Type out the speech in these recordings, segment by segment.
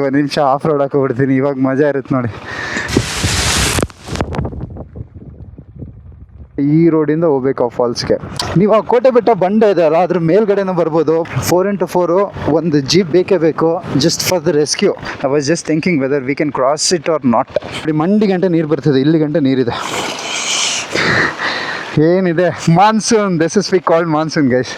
ಒಂದು ನಿಮಿಷ of road ಹಾಕೋಬಿಡ್ತೀನಿ, ಇವಾಗ ಮಜಾ ಇರುತ್ತೆ ನೋಡಿ. ಈ ರೋಡಿಂದ ಹೋಗ್ಬೇಕು ಆ ಫಾಲ್ಸ್ಗೆ. ನೀವು ಆ ಕೋಟೆ ಬೆಟ್ಟ ಬಂಡೆ ಇದೆ ಅಲ್ಲ, ಅದ್ರ ಮೇಲ್ಗಡೆನೂ ಬರ್ಬೋದು. 4x4 ಒಂದು ಜೀಪ್ ಬೇಕೇ ಬೇಕು, just for the rescue. I was just thinking whether we can cross it or not. ಮಂಡಿ ಗಂಟೆ ನೀರು ಬರ್ತದೆ, ಇಲ್ಲಿ ಗಂಟೆ ನೀರಿದೆ. ಏನಿದೆ monsoon, this is we called monsoon guys.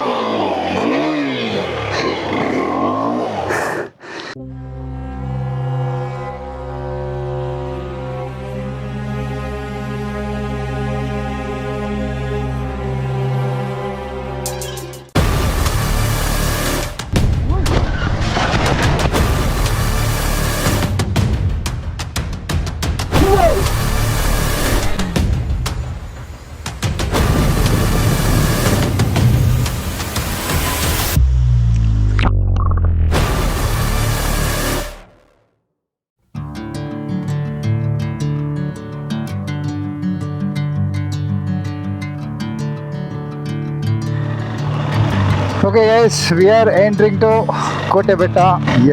Okay guys, we are entering to Kote Betta.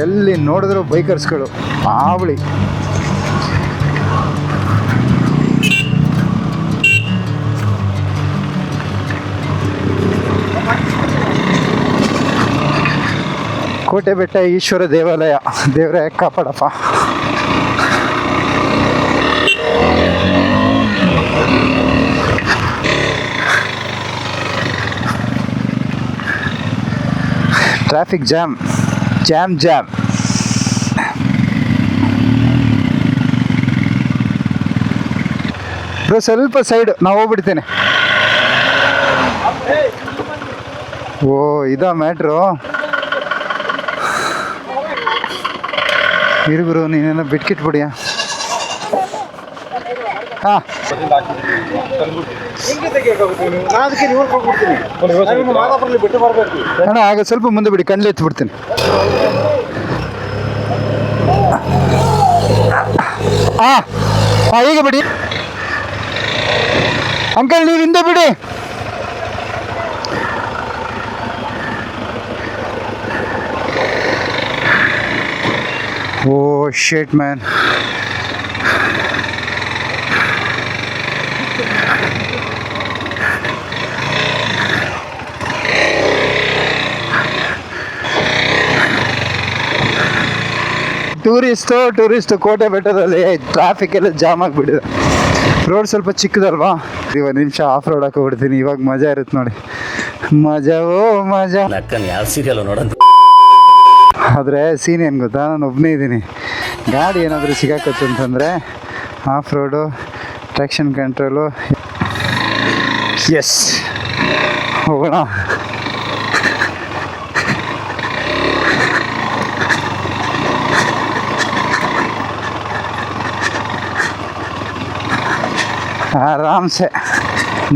ಎಲ್ಲಿ ನೋಡಿದ್ರು ಬೈಕರ್ಸ್ಗಳು ಆವಳಿ. ಕೋಟೆ ಬೆಟ್ಟ ಈಶ್ವರ ದೇವಾಲಯ, ದೇವರೇ ಕಾಪಾಡಪ್ಪ. Traffic jam jam jam. Bro ಸ್ವಲ್ಪ ಸೈಡ್, ನಾವು ಹೋಗ್ಬಿಡ್ತೇನೆ. ಓ ಇದಾ ಮ್ಯಾಟ್ರು. ಇರುಗುರು ನೀನೇನೋ ಬಿಟ್ಕಿಟ್ಬಿಡಿಯಾ. ಹಾಂ ಅಣ್ಣ, ಆಗ ಸ್ವಲ್ಪ ಮುಂದೆ ಬಿಡಿ, ಕಣ್ಲೆ ಎತ್ಬಿಡ್ತೀನಿ. ಹಾಂ ಈಗ ಬಿಡಿ ಅಂಕಲ್, ನೀವು ಹಿಂದೆ ಬಿಡಿ. ಓ ಶಿಟ್ ಮ್ಯಾನ್. ಟೂರಿಸ್ಟು ಕೋಟೆ ಬೆಟ್ಟದಲ್ಲಿ ಟ್ರಾಫಿಕ್ ಎಲ್ಲ ಜಾಮ್ ಆಗಿಬಿಟ್ಟಿದೆ. ರೋಡ್ ಸ್ವಲ್ಪ ಚಿಕ್ಕದಲ್ವಾ, ಒಂದು ನಿಮಿಷ ಆಫ್ ರೋಡ್ ಹಾಕೋಬಿಡ್ತೀನಿ, ಇವಾಗ ಮಜಾ ಇರುತ್ತೆ ನೋಡಿ. ಮಜಾ ಓ ಮಜಾ. ಆದರೆ ಸೀನ್ ಏನು ಗೊತ್ತಾ, ನಾನು ಒಬ್ಬನೇ ಇದ್ದೀನಿ. ಗಾಡಿ ಏನಾದರೂ ಸಿಗಾಕತ್ತು ಅಂತಂದರೆ off road, traction control. Yes, ಹೋಗೋಣ. ಆರಾಮ್ಸೆ.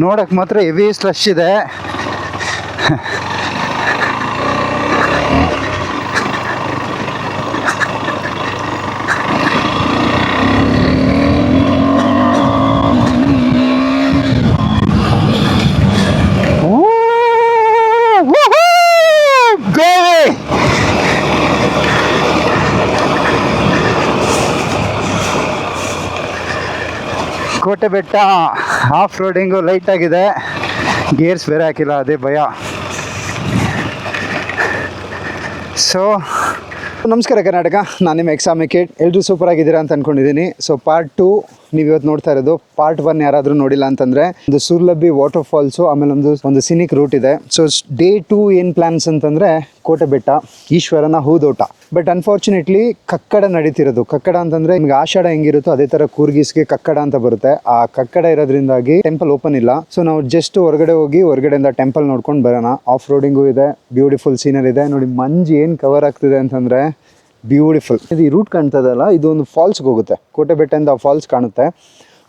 ನೋಡೋಕ್ಕೆ ಮಾತ್ರ ಹೆವಿ ಸ್ಲಶ್ ಇದೆ. Kote Betta off roading light ಆಗಿದೆ, ಗೇರ್ಸ್ ಬೇರೆ ಹಾಕಿಲ್ಲ, ಅದೇ ಭಯ. ಸೊ ನಮಸ್ಕಾರ ಕರ್ನಾಟಕ, ನಾನು ನಿಮ್ಮ ಎಕ್ಸಾಮ್ ಕಿಟ್. ಎಲ್ಲರೂ ಸೂಪರ್ ಆಗಿದ್ದೀರಾ ಅಂತ ಅಂದ್ಕೊಂಡಿದ್ದೀನಿ. ಸೊ ಪಾರ್ಟ್ 2 ನೀವು ಇವತ್ತು ನೋಡ್ತಾ ಇರೋದು. ಪಾರ್ಟ್ 1 ಯಾರಾದರೂ ನೋಡಿಲ್ಲ ಅಂತಂದರೆ, ಒಂದು ಸೂರ್ಲಬ್ಬಿ ವಾಟರ್ ಫಾಲ್ಸು, ಆಮೇಲೆ ಒಂದು ಸಿನಿಕ್ ರೂಟ್ ಇದೆ. ಸೊ ಡೇ 2 ಏನು ಪ್ಲ್ಯಾನ್ಸ್ ಅಂತಂದರೆ ಕೋಟೆ ಬೆಟ್ಟ, ಈಶ್ವರನ ಹೂದೋಟ. But unfortunately ಕಕ್ಕಡ ನಡೀತಿರೋದು. ಕಕ್ಕಡ ಅಂತಂದರೆ ನಿಮ್ಗೆ ಆಷಾಢ ಹೆಂಗಿರುತ್ತೋ ಅದೇ ಥರ ಕೂರ್ಗಿಸ್ಗೆ ಕಕ್ಕಡ ಅಂತ ಬರುತ್ತೆ. ಆ ಕಕ್ಕಡ ಇರೋದ್ರಿಂದಾಗಿ ಟೆಂಪಲ್ ಓಪನ್ ಇಲ್ಲ. ಸೊ ನಾವು ಜಸ್ಟ್ ಹೊರಗಡೆ ಹೋಗಿ ಹೊರಗಡೆಯಿಂದ ಟೆಂಪಲ್ ನೋಡ್ಕೊಂಡು ಬರೋಣ. ಆಫ್ ರೋಡಿಂಗು ಇದೆ, ಬ್ಯೂಟಿಫುಲ್ ಸೀನರಿ ಇದೆ ನೋಡಿ. ಮಂಜು ಏನು ಕವರ್ ಆಗ್ತಿದೆ ಅಂತಂದರೆ ಬ್ಯೂಟಿಫುಲ್. ಇದು ಈ ರೂಟ್ ಕಾಣ್ತದಲ್ಲ, ಇದು ಒಂದು ಫಾಲ್ಸ್ಗೆ ಹೋಗುತ್ತೆ. ಕೋಟೆ ಬೆಟ್ಟದಿಂದ ಆ ಫಾಲ್ಸ್ ಕಾಣುತ್ತೆ.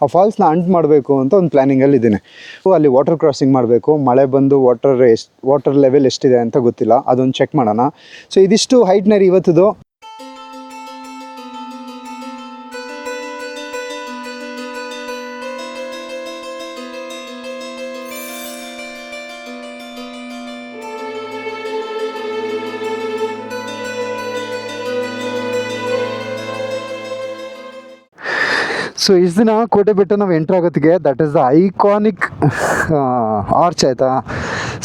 ಆ ಫಾಲ್ಸ್ನ ಅಂಟ್ ಮಾಡಬೇಕು ಅಂತ ಒಂದು ಪ್ಲ್ಯಾನಿಂಗಲ್ಲಿ ಇದ್ದೀನಿ. ಸೊ ಅಲ್ಲಿ ವಾಟರ್ ಕ್ರಾಸಿಂಗ್ ಮಾಡಬೇಕು. ಮಳೆ ಬಂದು ವಾಟರ್ ಲೆವೆಲ್ ಎಷ್ಟಿದೆ ಅಂತ ಗೊತ್ತಿಲ್ಲ, ಅದೊಂದು ಚೆಕ್ ಮಾಡೋಣ. ಸೊ ಇದಿಷ್ಟು ಹೈಟ್ನರಿ ಇವತ್ತದು. ಸೊ ಇಷ್ಟು ದಿನ ಕೋಟೆ ಬೆಟ್ಟ ನಾವು ಎಂಟ್ರ್ ಆಗೋತ್ತಿಗೆ that is the iconic arch ಆಯಿತಾ.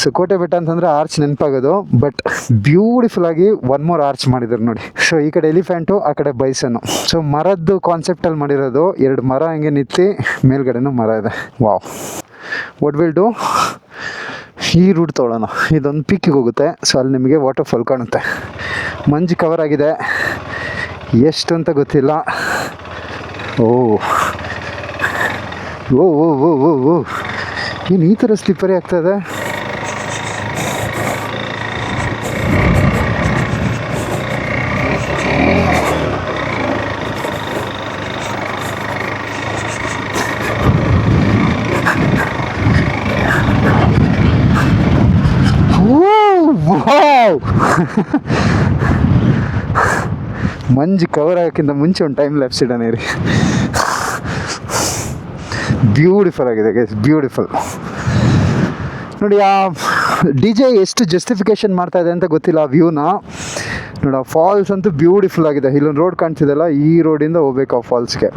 ಸೊ ಕೋಟೆ ಬೆಟ್ಟ ಅಂತಂದರೆ ಆರ್ಚ್ ನೆನಪಾಗೋದು, ಬಟ್ ಬ್ಯೂಟಿಫುಲ್ ಆಗಿ ಒನ್ ಮೋರ್ ಆರ್ಚ್ ಮಾಡಿದ್ದಾರೆ ನೋಡಿ. ಸೊ ಈ ಕಡೆ ಎಲಿಫೆಂಟು, ಆ ಕಡೆ ಬೈಸನ್ನು. ಸೊ ಮರದ್ದು ಕಾನ್ಸೆಪ್ಟಲ್ಲಿ ಮಾಡಿರೋದು, 2 ಮರ ಹಂಗೆ ನಿಂತು ಮೇಲ್ಗಡೆನೂ ಮರ ಇದೆ. ವಾವ್, ವಾಟ್ ವಿಲ್ ಡೂ, ಈ ರೂಟ್ ತೊಗೊಳ್ಳೋಣ. ಇದೊಂದು ಪೀಕಿಗೆ ಹೋಗುತ್ತೆ. ಸೊ ಅಲ್ಲಿ ನಿಮಗೆ ವಾಟರ್ ಫಾಲ್ ಕಾಣುತ್ತೆ. ಮಂಜು ಕವರ್ ಆಗಿದೆ, ಎಷ್ಟು ಅಂತ ಗೊತ್ತಿಲ್ಲ. ಓ ಓ ಓ ಓ ಓ ಓ, ಏನು ಈ ಥರ ಸ್ಲಿಪ್ಪರಿ ಆಗ್ತಾಯಿದೆ. ಮಂಜು ಕವರ್ ಆಗೋಕ್ಕಿಂತ ಮುಂಚೆ ಒಂದು ಟೈಮ್ ಲ್ಯಾಪ್ಸ್ ಇಡೋಣ ರೀ. ಬ್ಯೂಟಿಫುಲ್ ಆಗಿದೆ ಗೈಸ್, ಬ್ಯೂಟಿಫುಲ್. ನೋಡಿ ಆ ಡಿ ಜೆ ಎಷ್ಟು ಜಸ್ಟಿಫಿಕೇಶನ್ ಮಾಡ್ತಾ ಇದೆ ಅಂತ ಗೊತ್ತಿಲ್ಲ ಆ ವ್ಯೂನ. ನೋಡಿ ಆ ಫಾಲ್ಸ್ ಅಂತೂ ಬ್ಯೂಟಿಫುಲ್ ಆಗಿದೆ. ಇಲ್ಲೊಂದು ರೋಡ್ ಕಾಣ್ತಿದೆಲ್ಲ, ಈ ರೋಡಿಂದ ಹೋಗ್ಬೇಕು ಆ ಫಾಲ್ಸ್ಗೆ.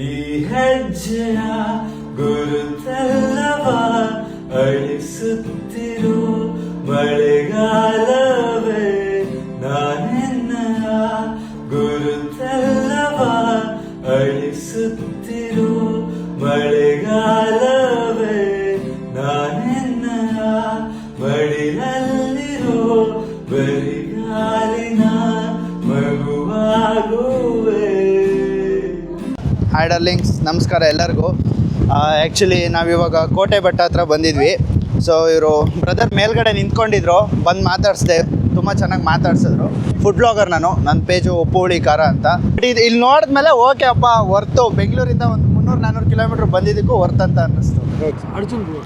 ಈ ಹೆಜ್ಜೆಯ ಗುರುತೆಲ್ಲವ ಅಳಿಸುತ್ತಿರು ಮಳೆಗಾಲವೇ, ನಾನೆನ್ನ ಗುರುತೆಲ್ಲವ ಅಳಿಸುತ್ತಿರು ಮಳೆಗಾಲವೇ, ನಾನೆನ್ನ ಮಡಿಲಲ್ಲಿರೋ ಬರಿಗಾಲಿನ ಮಗುವಾಗುವೆ. ಹಾಯ್ ಡಾರ್ಲಿಂಗ್ಸ್, ನಮಸ್ಕಾರ ಎಲ್ಲರಿಗೂ. ಆ್ಯಕ್ಚುಲಿ ನಾವಿವಾಗ ಕೋಟೆ ಬೆಟ್ಟ ಹತ್ರ ಬಂದಿದ್ವಿ. ಸೊ ಇವರು ಬ್ರದರ್ ಮೇಲ್ಗಡೆ ನಿಂತ್ಕೊಂಡಿದ್ರು, ಬಂದು ಮಾತಾಡಿಸ್ದೆ, ತುಂಬ ಚೆನ್ನಾಗಿ ಮಾತಾಡ್ಸಿದ್ರು. ಫುಡ್ ಬ್ಲಾಗರ್ ನಾನು, ನನ್ನ ಪೇಜು ಉಪ್ಪುಳಿ ಖಾರ ಅಂತ. ಬಟ್ ಇದು ಇಲ್ಲಿ ನೋಡಿದ್ಮೇಲೆ ಓಕೆ ಅಪ್ಪ, ವರ್ತು. ಬೆಂಗಳೂರಿಂದ ಒಂದು 300-400 ಕಿಲೋಮೀಟ್ರ್ ಬಂದಿದ್ದಕ್ಕೂ ವರ್ತ್ ಅಂತ ಅನ್ನಿಸ್ತು.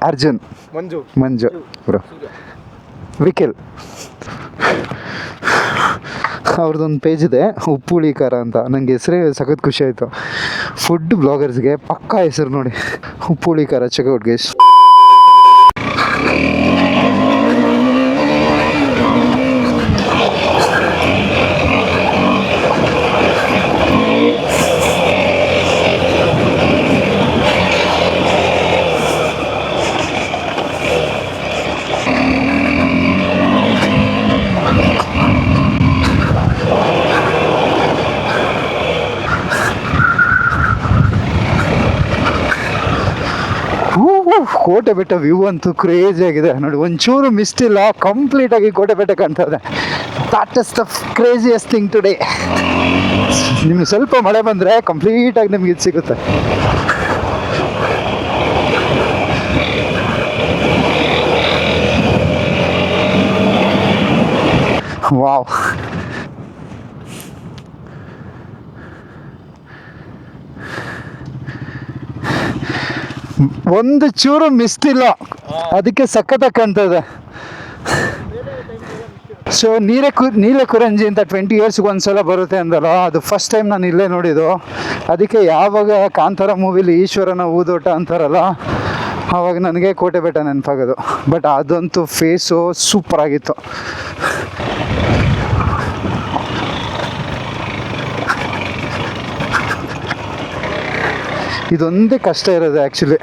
ಅರ್ಜುನ್, ಮಂಜು ಬ್ರೋ, ವಿಕಿಲ್ ಅವ್ರದ್ದೊಂದು ಪೇಜ್ ಇದೆ, ಉಪ್ಪುಳಿ ಖಾರ ಅಂತ. ನನಗೆ ಹೆಸರೇ ಸಖತ್ ಖುಷಿ ಆಯಿತು. ಫುಡ್ ಬ್ಲಾಗರ್ಸ್ಗೆ ಪಕ್ಕಾ ಹೆಸರು ನೋಡಿ, ಉಪ್ಪುಳಿ ಖಾರ. Check out guys. Kote Betta view ಅಂತೂ ಕ್ರೇಜಿ ಆಗಿದೆ ನೋಡಿ. ಒಂಚೂರು ಮಿಸ್ಟ್ ಇಲ್ಲ, ಕಂಪ್ಲೀಟಾಗಿ ಕೋಟೆ ಬೆಟ್ಟ ಕಾಣ್ತಾ ಇದೆ. That is the craziest thing today. ನಿಮಗೆ ಸ್ವಲ್ಪ ಮಳೆ ಬಂದರೆ ಕಂಪ್ಲೀಟಾಗಿ ನಿಮ್ಗೆ ಇದು ಸಿಗುತ್ತೆ. ವಾವ್, ಒಂದು ಚೂರು ಮಿಸ್ಟ್ ಇಲ್ಲ, ಅದಕ್ಕೆ ಸಖತ್ತಾಗಿ ಕಾಣ್ತದೆ. ಸೊ ನೀಲೆ ಕುರಂಜಿ ಅಂತ 20 ಇಯರ್ಸ್ಗೆ ಒಂದ್ಸಲ ಬರುತ್ತೆ ಅಂದಲ್ಲ, ಅದು ಫಸ್ಟ್ ಟೈಮ್ ನಾನು ಇಲ್ಲೇ ನೋಡಿದ್ದು. ಅದಕ್ಕೆ ಯಾವಾಗ ಕಾಂತಾರ ಮೂವಿಲಿ ಈಶ್ವರನ ಊದೋಟ ಅಂತಾರಲ್ಲ, ಆವಾಗ ನನಗೆ ಕೋಟೆ ಬೆಟ್ಟ ನೆನಪಾಗೋದು. ಬಟ್ ಅದಂತೂ ಫೇಸು ಸೂಪರಾಗಿತ್ತು. ಇದೊಂದೇ ಕಷ್ಟ ಇರೋದು ಆ್ಯಕ್ಚುಲಿ.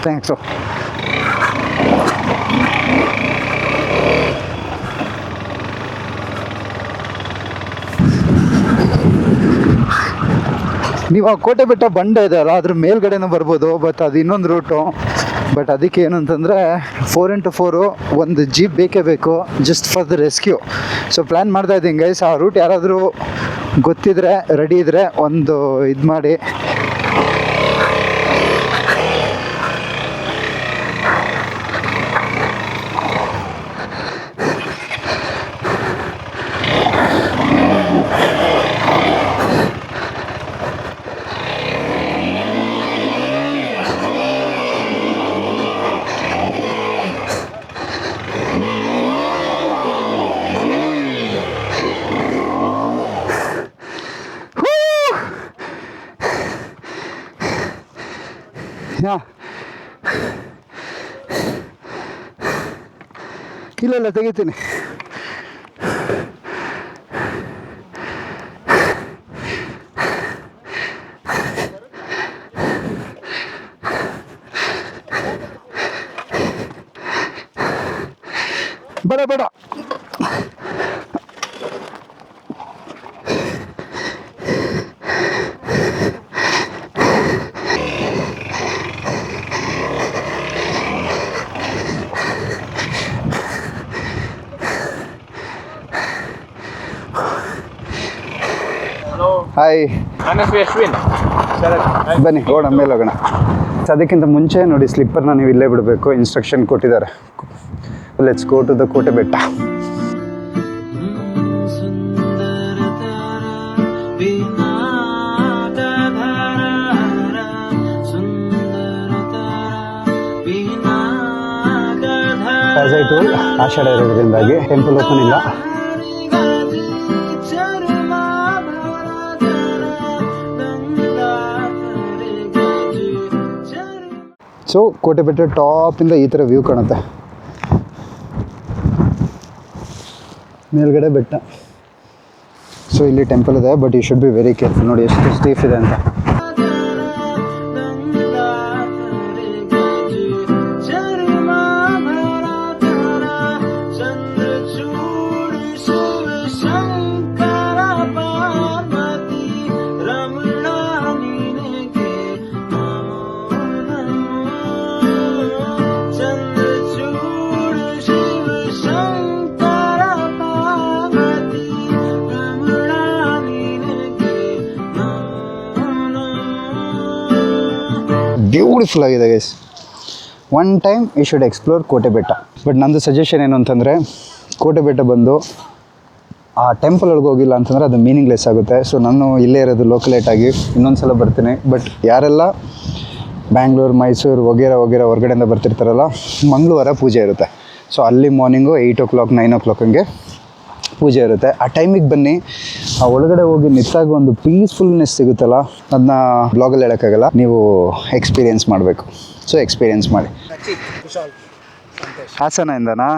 ಥ್ಯಾಂಕ್ಸು. ನೀವು ಆ ಕೋಟೆ ಬೆಟ್ಟ ಬಂಡೆ ಇದೆ ಅಲ್ಲ, ಅದ್ರ ಮೇಲ್ಗಡೆನೂ ಬರ್ಬೋದು. ಬಟ್ ಅದು ಇನ್ನೊಂದು ರೂಟು. ಬಟ್ ಅದಕ್ಕೆ ಏನು ಅಂತಂದರೆ 4x4 ಒಂದು ಜೀಪ್ ಬೇಕೇ ಬೇಕು, just for the rescue. So plan ಮಾಡ್ತಾ ಇದ್ದೀನಿ ಗೈಸ್. ಆ ರೂಟ್ ಯಾರಾದರೂ ಗೊತ್ತಿದ್ರೆ, ರೆಡಿ ಇದ್ದರೆ ಒಂದು ಇದು ಮಾಡಿ. ಇಲ್ಲ ತೆಗಿತೀನಿ. ಬೇಡ ಬೇಡ. ಹಾಯ್, ನನ್ನ ಹೆಸರು ಅಶ್ವಿನ್. ಬನ್ನಿ ಹೋಗೋಣ, ಮೇಲೆ ಹೋಗೋಣ. ಅದಕ್ಕಿಂತ ಮುಂಚೆ ನೋಡಿ, ಸ್ಲಿಪ್ಪರ್ನ ನೀವು ಇಲ್ಲೇ ಬಿಡಬೇಕು, ಇನ್ಸ್ಟ್ರಕ್ಷನ್ ಕೊಟ್ಟಿದ್ದಾರೆ. Let's go to the Kote Betta. As I told, Ashadha ಇರೋದ್ರಿಂದಾಗಿ ಟೆಂಪಲ್ ಓಪನ್ ಇಲ್ಲ. ಸೊ ಕೋಟೆ ಬೆಟ್ಟ ಟಾಪಿಂದ ಈ ಥರ ವ್ಯೂ ಕಾಣುತ್ತೆ, ಮೇಲ್ಗಡೆ ಬೆಟ್ಟ. ಸೊ ಇಲ್ಲಿ ಟೆಂಪಲ್ ಇದೆ, but you should be very careful. ನೋಡಿ ಎಷ್ಟು ಸ್ಟೀಫ್ ಇದೆ ಅಂತ. ಬ್ಯೂಟಿಫುಲ್ ಆಗಿದೆ guys. One time you should explore Kote Betta. But ನಂದು ಸಜೆಷನ್ ಏನು ಅಂತಂದರೆ, ಕೋಟೆ ಬೆಟ್ಟ ಬಂದು ಆ ಟೆಂಪಲ್ ಒಳಗೆ ಹೋಗಿಲ್ಲ ಅಂತಂದರೆ ಅದು ಮೀನಿಂಗ್ಲೆಸ್ ಆಗುತ್ತೆ. ಸೊ ನಾನು ಇಲ್ಲೇ ಇರೋದು ಲೋಕಲೇಟ್ ಆಗಿ ಇನ್ನೊಂದು ಸಲ ಬರ್ತೀನಿ. ಬಟ್ ಯಾರೆಲ್ಲ ಬ್ಯಾಂಗ್ಳೂರು, ಮೈಸೂರು ವಗೇರಾ ಹೊರಗಡೆಯಿಂದ ಬರ್ತಿರ್ತಾರಲ್ಲ, ಮಂಗಳವಾರ ಪೂಜೆ ಇರುತ್ತೆ. ಸೊ ಅಲ್ಲಿ ಮಾರ್ನಿಂಗು 8 o'clock 9 o'clock ಹಂಗೆ ಪೂಜೆ ಇರುತ್ತೆ. ಆ ಟೈಮಿಗೆ ಬನ್ನಿ. ಆ ಒಳಗಡೆ ಹೋಗಿ ನಿಂತಾಗ ಒಂದು ಪೀಸ್ಫುಲ್ನೆಸ್ ಸಿಗುತ್ತಲ್ಲ, ಅದನ್ನ ಬ್ಲಾಗಲ್ಲಿ ಹೇಳೋಕ್ಕಾಗಲ್ಲ, ನೀವು ಎಕ್ಸ್ಪೀರಿಯೆನ್ಸ್ ಮಾಡಬೇಕು. ಸೊ ಎಕ್ಸ್ಪೀರಿಯೆನ್ಸ್ ಮಾಡಿ. ಹಾಸನದಿಂದನಾ?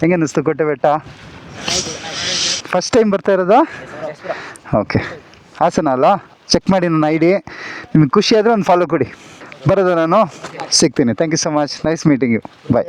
ಹೆಂಗೆ ಅನ್ನಿಸ್ತು ಕೋಟೆ ಬೆಟ್ಟ? ಫಸ್ಟ್ ಟೈಮ್ ಬರ್ತಾ ಇರೋದಾ? ಓಕೆ, ಹಾಸನ ಅಲ್ಲ? ಚೆಕ್ ಮಾಡಿ ನನ್ನ ID. ನಿಮಗೆ ಖುಷಿ ಆದರೆ ಒಂದು ಫಾಲೋ ಕೊಡಿ. ಬರೋದು ನಾನು ಸಿಗ್ತೀನಿ. Thank you so much. Nice meeting you. Bye.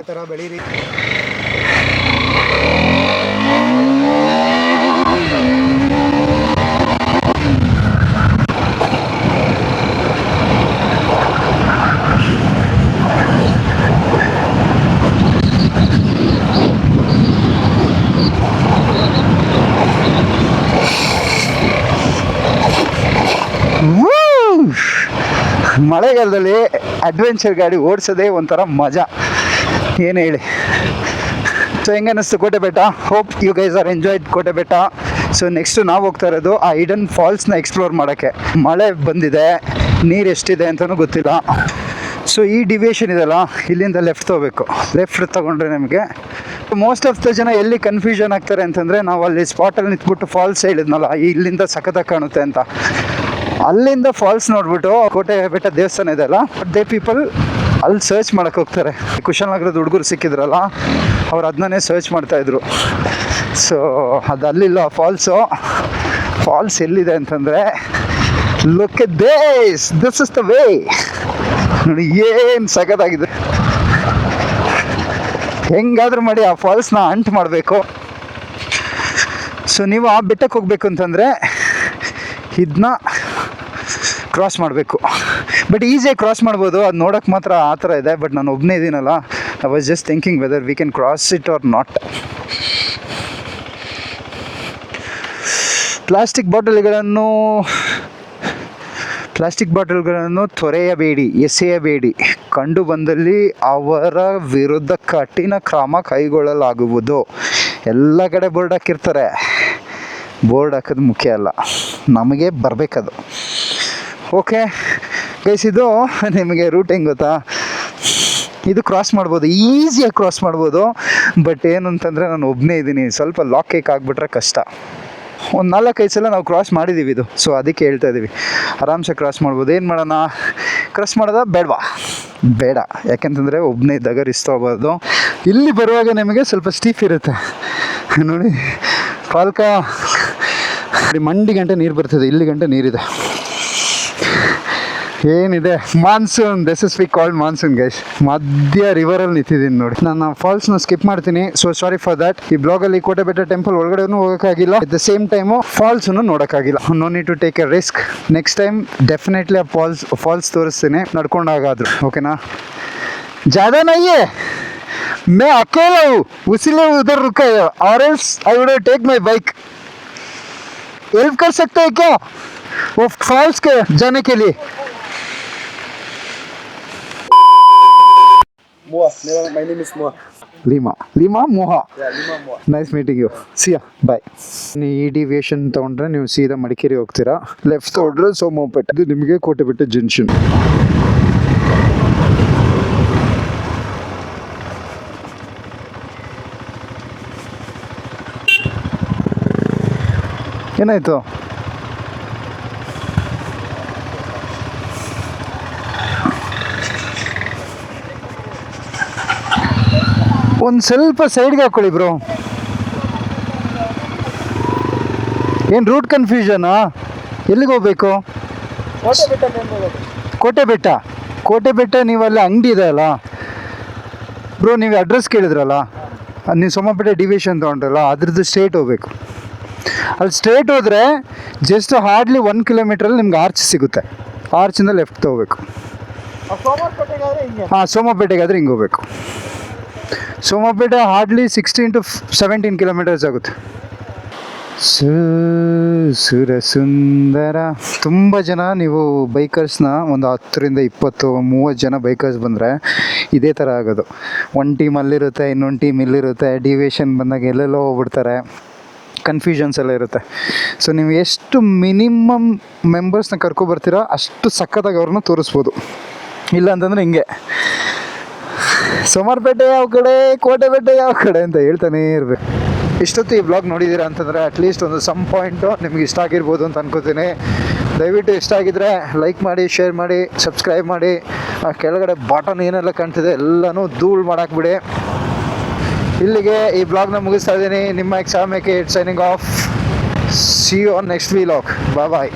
ಮಳೆಗಾಲದಲ್ಲಿ ಅಡ್ವೆಂಚರ್ ಗಾಡಿ ಓಡಿಸೋದೇ ಒಂಥರ ಮಜಾ, ಏನು ಹೇಳಿ. ಸೊ ಹೆಂಗೆ ಅನ್ನಿಸ್ತು Kote Betta? Hope you guys are enjoyed Kote Betta. So next ನಾವು ಹೋಗ್ತಾ ಇರೋದು ಆ ಹಿಡನ್ ಫಾಲ್ಸ್ನ ಎಕ್ಸ್ಪ್ಲೋರ್ ಮಾಡೋಕ್ಕೆ. ಮಳೆ ಬಂದಿದೆ, ನೀರು ಎಷ್ಟಿದೆ ಅಂತಲೂ ಗೊತ್ತಿಲ್ಲ. ಸೊ ಈ ಡಿವಿಯೇಷನ್ ಇದೆಲ್ಲ, ಇಲ್ಲಿಂದ ಲೆಫ್ಟ್ ತೊಗೋಬೇಕು. ಲೆಫ್ಟ್ ತೊಗೊಂಡ್ರೆ ನಮಗೆ ಮೋಸ್ಟ್ ಆಫ್ ದ ಜನ ಎಲ್ಲಿ ಕನ್ಫ್ಯೂಷನ್ ಆಗ್ತಾರೆ ಅಂತಂದರೆ, ನಾವು ಅಲ್ಲಿ ಸ್ಪಾಟಲ್ಲಿ ನಿಂತ್ಬಿಟ್ಟು ಫಾಲ್ಸ್ ಹೇಳಿದ್ನಲ್ಲ, ಇಲ್ಲಿಂದ ಸಖತ್ತಾಗಿ ಕಾಣುತ್ತೆ ಅಂತ, ಅಲ್ಲಿಂದ ಫಾಲ್ಸ್ ನೋಡ್ಬಿಟ್ಟು ಕೋಟೆ ಬೆಟ್ಟ ದೇವಸ್ಥಾನ ಇದೆಯಲ್ಲ, ದೇ ಪೀಪಲ್ ಅಲ್ಲಿ ಸರ್ಚ್ ಮಾಡೋಕ್ಕೆ ಹೋಗ್ತಾರೆ. ಕುಶಾಲನಗರದ ಹುಡುಗರು ಸಿಕ್ಕಿದ್ರಲ್ಲ, ಅವ್ರು ಅದನ್ನೇ ಸರ್ಚ್ ಮಾಡ್ತಾಯಿದ್ರು. ಸೊ ಅದು ಅಲ್ಲಿಲ್ಲ ಫಾಲ್ಸು. ಫಾಲ್ಸ್ ಎಲ್ಲಿದೆ ಅಂತಂದರೆ, look at this is the way. ನೋಡಿ ಏನು ಸಖತ್ತಾಗಿದೆ. ಹೆಂಗಾದ್ರೂ ಮಾಡಿ ಆ ಫಾಲ್ಸ್ನ ಅಂಟ್ ಮಾಡಬೇಕು. ಸೊ ನೀವು ಆ ಬೆಟ್ಟಕ್ಕೆ ಹೋಗ್ಬೇಕು ಅಂತಂದರೆ ಇದನ್ನ ಕ್ರಾಸ್ ಮಾಡಬೇಕು. ಬಟ್ ಈಸಿಯಾಗಿ ಕ್ರಾಸ್ ಮಾಡ್ಬೋದು, ಅದು ನೋಡೋಕ್ಕೆ ಮಾತ್ರ ಆ ಥರ ಇದೆ. ಬಟ್ ನಾನು ಒಬ್ಬನೇ ಇದ್ದೀನಲ್ಲ, I was just thinking whether we can cross it or not. Plastic ಬಾಟಲ್ಗಳನ್ನು ತೊರೆಯಬೇಡಿ, ಎಸೆಯಬೇಡಿ. ಕಂಡು ಬಂದಲ್ಲಿ ಅವರ ವಿರುದ್ಧ ಕಠಿಣ ಕ್ರಮ ಕೈಗೊಳ್ಳಲಾಗುವುದು. ಎಲ್ಲ ಕಡೆ ಬೋರ್ಡ್ ಹಾಕಿರ್ತಾರೆ, ಬೋರ್ಡ್ ಹಾಕೋದು ಮುಖ್ಯ ಅಲ್ಲ, ನಮಗೆ ಬರಬೇಕದು. ಓಕೆ ಗೈಸ್, ಇದು ನಿಮಗೆ ರೂಟ್ ಹೆಂಗೆ ಗೊತ್ತಾ? ಇದು ಕ್ರಾಸ್ ಮಾಡ್ಬೋದು, ಈಸಿಯಾಗಿ ಕ್ರಾಸ್ ಮಾಡ್ಬೋದು. ಬಟ್ ಏನು ಅಂತಂದರೆ ನಾನು ಒಬ್ಬನೇ ಇದ್ದೀನಿ, ಸ್ವಲ್ಪ ಲಾಕ್ ಕೇಕ್ ಆಗಿಬಿಟ್ರೆ ಕಷ್ಟ. ಒಂದು 4-5 ಸಲ ನಾವು ಕ್ರಾಸ್ ಮಾಡಿದ್ದೀವಿ ಇದು. ಸೊ ಅದಕ್ಕೆ ಹೇಳ್ತಾ ಇದ್ದೀವಿ, ಆರಾಮ್ಸೆ ಕ್ರಾಸ್ ಮಾಡ್ಬೋದು. ಏನು ಮಾಡೋಣ, ಕ್ರಾಸ್ ಮಾಡೋದಾ ಬೇಡವಾ? ಬೇಡ. ಯಾಕೆಂತಂದರೆ ಒಬ್ಬನೇ ಇದ್ದಾಗ ರಿಸ್ಕ್ ತೊಗೋಬಾರ್ದು. ಇಲ್ಲಿ ಬರುವಾಗ ನಿಮಗೆ ಸ್ವಲ್ಪ ಸ್ಟೀಫ್ ಇರುತ್ತೆ ನೋಡಿ. ಪಾಲ್ಕ ಮಂಡಿ ಗಂಟೆ ನೀರು ಬರ್ತದೆ, ಇಲ್ಲಿ ಗಂಟೆ ನೀರಿದೆ. ಏನಿದೆ monsoon, this is we called monsoon guys. ಮಧ್ಯ ರಿವರಲ್ಲಿ ನಿಂತಿದ್ದೀನಿ ನೋಡಿ. ನಾನು ಫಾಲ್ಸ್ನ ಸ್ಕಿಪ್ ಮಾಡ್ತೀನಿ, ಸೊ ಸಾರಿ ಫಾರ್ ದಟ್. ಈ ಬ್ಲಾಗಲ್ಲಿ ಕೋಟೆ ಬೆಟ್ಟ ಟೆಂಪಲ್ ಒಳಗಡೆನೂ ಹೋಗೋಕ್ಕಾಗಿಲ್ಲ, ಅಟ್ ದ ಸೇಮ್ ಟೈಮು ಫಾಲ್ಸನ್ನು ನೋಡೋಕ್ಕಾಗಿಲ್ಲ. No need to take a risk. Next time definitely ಆ ಫಾಲ್ಸ್ ತೋರಿಸ್ತೀನಿ ನಡ್ಕೊಂಡಾಗಾದ್ರು, ಓಕೆನಾ? ज़्यादा नहीं है, मैं अकेला हूँ, उसीलिए उधर रुका है, और else I would take my bike. Help कर सकते हैं क्या वो फॉल्स के जाने के लिए? Moa. My name is Moa. Lima Moa. Yeah, Lima Moa. Nice meeting you. See ya bye. ನೀವು ಈ ಡಿವಿಯೇಷನ್ ತೊಗೊಂಡ್ರೆ ನೀವು ಸೀದಾ ಮಡಿಕೇರಿ ಹೋಗ್ತೀರಾ, ಲೆಫ್ಟ್ ತೊಗೊಂಡ್ರೆ ಸೋಮಪೇಟೆ, ಇದು ನಿಮಗೆ ಕೋಟೆಬೆಟ್ಟ ಜಂಕ್ಷನ್. ಏನಾಯಿತು? ಒಂದು ಸ್ವಲ್ಪ ಸೈಡ್ಗೆ ಹಾಕ್ಕೊಳ್ಳಿ ಬ್ರೋ. ಏನು ರೂಟ್ ಕನ್ಫ್ಯೂಷನಾ? ಎಲ್ಲಿಗೆ ಹೋಗ್ಬೇಕು? ಕೋಟೆ ಬೆಟ್ಟ ನೀವು ಅಲ್ಲಿ ಅಂಗಡಿ ಇದೆ ಅಲ್ಲ ಬ್ರೋ, ನೀವು ಅಡ್ರೆಸ್ ಕೇಳಿದ್ರಲ್ಲ, ನೀವು ಸೋಮಪೇಟೆ ಡಿವಿಷನ್ ತೊಗೊಂಡ್ರಲ್ಲ, ಅದ್ರದ್ದು ಸ್ಟ್ರೇಟ್ ಹೋಗ್ಬೇಕು. ಅಲ್ಲಿ ಸ್ಟ್ರೇಟ್ ಹೋದರೆ ಜಸ್ಟ್ ಹಾರ್ಡ್ಲಿ 1 ಕಿಲೋಮೀಟ್ರಲ್ಲಿ ನಿಮ್ಗೆ ಆರ್ಚ್ ಸಿಗುತ್ತೆ. ಆರ್ಚಿಂದ ಲೆಫ್ಟ್ ತೊಗೋಬೇಕು. ಹಾಂ, ಸೋಮಪೇಟೆಗಾದರೆ ಹಿಂಗೆ ಹೋಗ್ಬೇಕು. ಸೋಮಪೇಟೆ ಹಾರ್ಡ್ಲಿ 16 to 17 ಕಿಲೋಮೀಟರ್ಸ್ ಆಗುತ್ತೆ. ಸುರ ಸುಂದರ. ತುಂಬ ಜನ ನೀವು ಬೈಕರ್ಸ್ನ ಒಂದು 10 20 30 ಜನ ಬೈಕರ್ಸ್ ಬಂದರೆ ಇದೇ ಥರ ಆಗೋದು. ಒಂದು ಟೀಮ್ ಅಲ್ಲಿರುತ್ತೆ, ಇನ್ನೊಂದು ಟೀಮ್ ಇಲ್ಲಿರುತ್ತೆ, ಡಿವಿಯೇಷನ್ ಬಂದಾಗ ಎಲ್ಲೆಲ್ಲೋ ಹೋಗ್ಬಿಡ್ತಾರೆ, ಕನ್ಫ್ಯೂಷನ್ಸ್ ಎಲ್ಲ ಇರುತ್ತೆ. ಸೊ ನೀವು ಎಷ್ಟು ಮಿನಿಮಮ್ ಮೆಂಬರ್ಸ್ನ ಕರ್ಕೊಬರ್ತೀರೋ ಅಷ್ಟು ಸಖತ್ತಾಗಿ ಅವ್ರನ್ನ ತೋರಿಸ್ಬೋದು. ಇಲ್ಲ ಅಂತಂದರೆ ಹಿಂಗೆ ಸೋಮವಾರಪೇಟೆ ಯಾವ ಕಡೆ, ಕೋಟೆ ಬೆಟ್ಟ ಯಾವ ಕಡೆ ಅಂತ ಹೇಳ್ತಾನೇ ಇರಬೇಕು. ಇಷ್ಟೊತ್ತು ಈ ಬ್ಲಾಗ್ ನೋಡಿದ್ದೀರಾ ಅಂತಂದರೆ ಅಟ್ಲೀಸ್ಟ್ ಒಂದು ಸಮ್ ಪಾಯಿಂಟು ನಿಮ್ಗೆ ಇಷ್ಟ ಆಗಿರ್ಬೋದು ಅಂತ ಅನ್ಕೋತೀನಿ. ದಯವಿಟ್ಟು ಇಷ್ಟ ಆಗಿದ್ದರೆ ಲೈಕ್ ಮಾಡಿ, ಶೇರ್ ಮಾಡಿ, ಸಬ್ಸ್ಕ್ರೈಬ್ ಮಾಡಿ. ಆ ಕೆಳಗಡೆ ಬಾಟನ್ ಏನೆಲ್ಲ ಕಾಣ್ತಿದೆ ಎಲ್ಲನೂ ಧೂಳು ಮಾಡಾಕ್ಬಿಡಿ. ಇಲ್ಲಿಗೆ ಈ ಬ್ಲಾಗ್ನ ಮುಗಿಸ್ತಾ ಇದ್ದೀನಿ. ನಿಮ್ಮ ಎಕ್ಸಾಮಿಕ್ signing off. See you on next vlog. Bye bye.